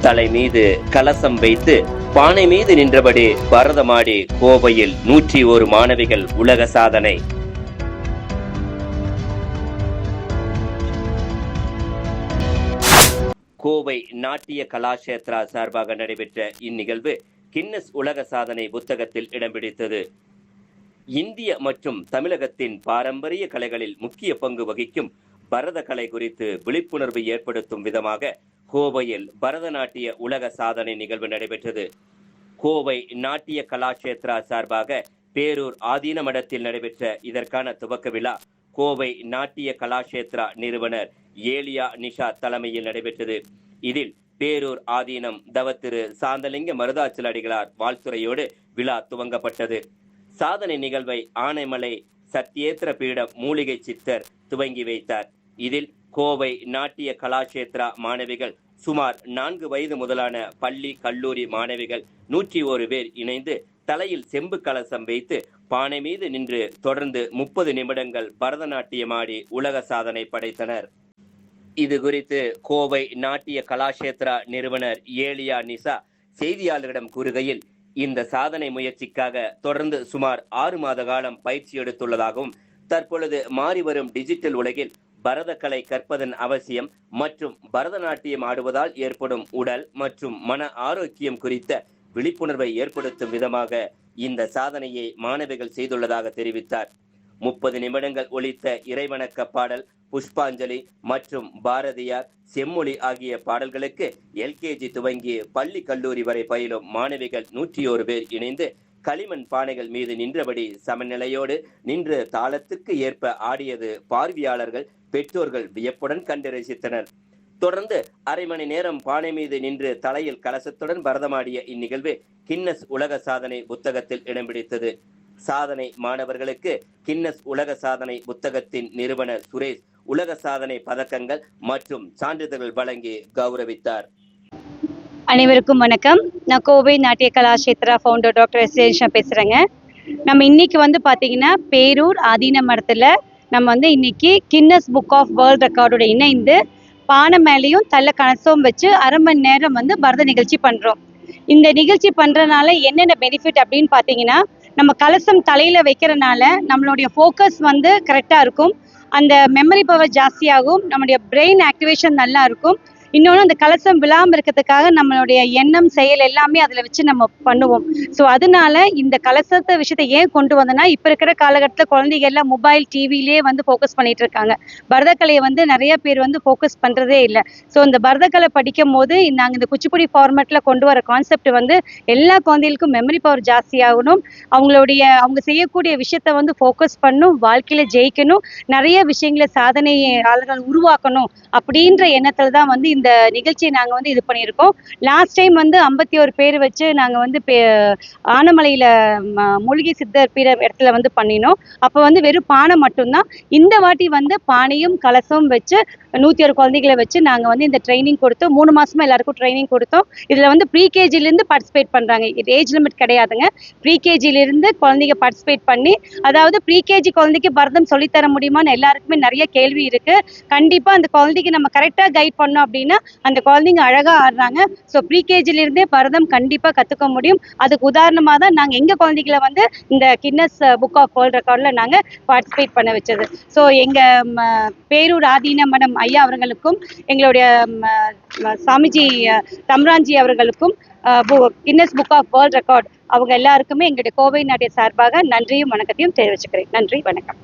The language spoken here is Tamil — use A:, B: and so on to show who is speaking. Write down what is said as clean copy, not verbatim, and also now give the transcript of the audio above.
A: தலை மீது கலசம் வைத்து பானை மீது நின்றபடி பரதமாடி கோவையில் 101 மாணவிகள் உலக சாதனை. கோவை நாட்டிய கலாஷேத்ரா சார்பாக நடைபெற்ற இந்நிகழ்வு கின்னஸ் உலக சாதனை புத்தகத்தில் இடம் பிடித்தது. இந்திய மற்றும் தமிழகத்தின் பாரம்பரிய கலைகளில் முக்கிய பங்கு வகிக்கும் பரத கலை குறித்து விழிப்புணர்வு ஏற்படுத்தும் விதமாக கோவையில் பரதநாட்டிய உலக சாதனை நிகழ்வு நடைபெற்றது. கோவை நாட்டிய கலாஷேத்ரா சார்பாக பேரூர் ஆதீன மடத்தில் நடைபெற்ற இதற்கான துவக்க விழா கோவை நாட்டிய கலாஷேத்ரா நிறுவனர் ஏலியா நிஷா தலைமையில் நடைபெற்றது. இதில் பேரூர் ஆதீனம் தவத்திரு சாந்தலிங்க மருதாச்சல அடிகளார் வாழ்த்துறையோடு விழா துவங்கப்பட்டது. சாதனை நிகழ்வை ஆனைமலை சத்யேந்திர பீடம் மூலிகை சித்தர் துவங்கி வைத்தார். இதில் கோவை நாட்டிய கலாஷேத்ரா மாணவிகள் சுமார் 4 வயது முதலான பள்ளி கல்லூரி மாணவிகள் 101 பேர் இணைந்து தலையில் செம்பு கலசம் வைத்து பானை மீது நின்று தொடர்ந்து 30 நிமிடங்கள் பரதநாட்டியமாடி உலக சாதனை படைத்தனர். இது குறித்து கோவை நாட்டிய கலாஷேத்ரா நிறுவனர் ஏலியா நிஷா செய்தியாளரிடம் கூறுகையில், இந்த சாதனை முயற்சிக்காக தொடர்ந்து சுமார் 6 மாத காலம் பயிற்சி எடுத்துள்ளதாகவும் தற்பொழுது மாறிவரும் டிஜிட்டல் உலகில் பரதக்கலை கற்பதன் அவசியம் மற்றும் பரதநாட்டியம் ஆடுவதால் ஏற்படும் உடல் மற்றும் மன ஆரோக்கியம் குறித்த விழிப்புணர்வை ஏற்படுத்தும் விதமாக இந்த சாதனையை மாணவிகள் செய்துள்ளதாக தெரிவித்தார். 30 நிமிடங்கள் ஒலித்த இறைவணக்க பாடல், புஷ்பாஞ்சலி மற்றும் பாரதியார், செம்மொழி ஆகிய பாடல்களுக்கு LKG துவங்கி பள்ளி கல்லூரி வரை பயிலும் மாணவிகள் 101 பேர் இணைந்து களிமண் பானைகள் மீது நின்றபடி சமநிலையோடு நின்று தாளத்துக்கு ஏற்ப ஆடியது பார்வையாளர்கள் பெற்றோர்கள் வியப்புடன் கண்டு ரசித்தனர். தொடர்ந்து அரை மணி நேரம் பானை மீது நின்று தலையில் கலசத்துடன் பரதமாடிய இந்நிகழ்வு கின்னஸ் உலக சாதனை புத்தகத்தில் இடம் பிடித்தது. சாதனை மாணவர்களுக்கு கின்னஸ் உலக சாதனை புத்தகத்தின் நிறுவனர் சுரேஷ் உலக சாதனை பதக்கங்கள் மற்றும் சான்றிதழ்கள் வழங்கி கௌரவித்தார்.
B: அனைவருக்கும் வணக்கம். நான் கோவை நாட்டிய கலாஷேத்ரா ஃபவுண்டர் டாக்டர் எஸ் பேசுகிறேங்க. நம்ம இன்னைக்கு பார்த்தீங்கன்னா பேரூர் ஆதீன மடத்தில் நம்ம இன்னைக்கு கின்னஸ் புக் ஆஃப் வேர்ல்ட் ரெக்கார்டோட இணைந்து பானை மேலேயும் தள்ள கலசம் வச்சு அரை மணி நேரம் பரத நிகழ்ச்சி பண்ணுறோம். இந்த நிகழ்ச்சி பண்ணுறதுனால என்னென்ன பெனிஃபிட் அப்படின்னு பார்த்தீங்கன்னா, நம்ம கலசம் தலையில் வைக்கிறனால நம்மளுடைய ஃபோக்கஸ் கரெக்டாக இருக்கும், அந்த மெமரி பவர் ஜாஸ்தியாகும், நம்மளுடைய பிரெயின் ஆக்டிவேஷன் நல்லா இருக்கும். இன்னொன்று, அந்த கலசம் விழாமல் இருக்கிறதுக்காக நம்மளுடைய எண்ணம் செயல் எல்லாமே அதில் வச்சு நம்ம பண்ணுவோம். ஸோ அதனால இந்த கலசத்தை விஷயத்தை ஏன் கொண்டு வந்தோன்னா, இப்போ இருக்கிற காலகட்டத்தில் குழந்தைங்க எல்லாம் மொபைல் டிவிலே ஃபோக்கஸ் பண்ணிட்டு இருக்காங்க. பரதக்கலையை நிறைய பேர் ஃபோக்கஸ் பண்ணுறதே இல்லை. ஸோ இந்த பரதக்கலை படிக்கும் போது நாங்கள் இந்த குச்சிப்புடி ஃபார்மேட்டில் கொண்டு வர கான்செப்ட் எல்லா குழந்தைகளுக்கும் மெமரி பவர் ஜாஸ்தியாகணும், அவங்க செய்யக்கூடிய விஷயத்த ஃபோக்கஸ் பண்ணணும், வாழ்க்கையில் ஜெயிக்கணும், நிறைய விஷயங்களை சாதனையாளர்கள் உருவாக்கணும் அப்படின்ற எண்ணத்தில் தான் இந்த நிகழ்ச்சியை நாங்கள் இது பண்ணியிருக்கோம். லாஸ்ட் டைம் 51 பேர் வச்சு நாங்கள் ஆனமலையில் மூலிகை சித்தர் பீட இடத்துல பண்ணினோம். அப்போ வெறும் பானை மட்டும்தான். இந்த வாட்டி பானையும் கலசம் வச்சு 101 குழந்தைகளை வச்சு நாங்கள் இந்த ட்ரைனிங் கொடுத்தோம். 3 மாசமா எல்லாருக்கும் ட்ரைனிங் கொடுத்தோம். இதில் ப்ரீகேஜிலேருந்து பார்ட்டிசிபேட் பண்ணுறாங்க. இது ஏஜ் லிமிட் கிடையாதுங்க. ப்ரீகேஜிலிருந்து குழந்தைங்க பார்ட்டிசிபேட் பண்ணி, அதாவது ப்ரீகேஜி குழந்தைக்கு பரதம் சொல்லித்தர முடியுமான்னு எல்லாருக்குமே நிறைய கேள்வி இருக்குது. கண்டிப்பாக அந்த குழந்தைக்கு நம்ம கரெக்டாக கைட் பண்ணோம் அப்படின்னா அந்த குழந்தைங்க அழகா ஆடுறாங்க. ஸோ ப்ரீகேஜிலிருந்தே பரதம் கண்டிப்பாக கற்றுக்க முடியும். அதுக்கு உதாரணமாக தான் நாங்கள் எங்கள் குழந்தைகளை இந்த கின்னஸ் புக் ஆஃப் வேர்ல்ட் ரெக்கார்டில் நாங்கள் பார்ட்டிசிபேட் பண்ண வச்சது. ஸோ எங்கள் பேரூர் ஆதீன மடம் ஐயா அவர்களுக்கும் எங்களுடைய சாமிஜி தம்ரான்ஜி அவர்களுக்கும் Guinness book of world record அவங்க எல்லாருக்குமே எங்களுடைய கோவை நாட்டிய சார்பாக நன்றியும் வணக்கத்தையும் தெரிவிச்சுக்கிறேன். நன்றி, வணக்கம்.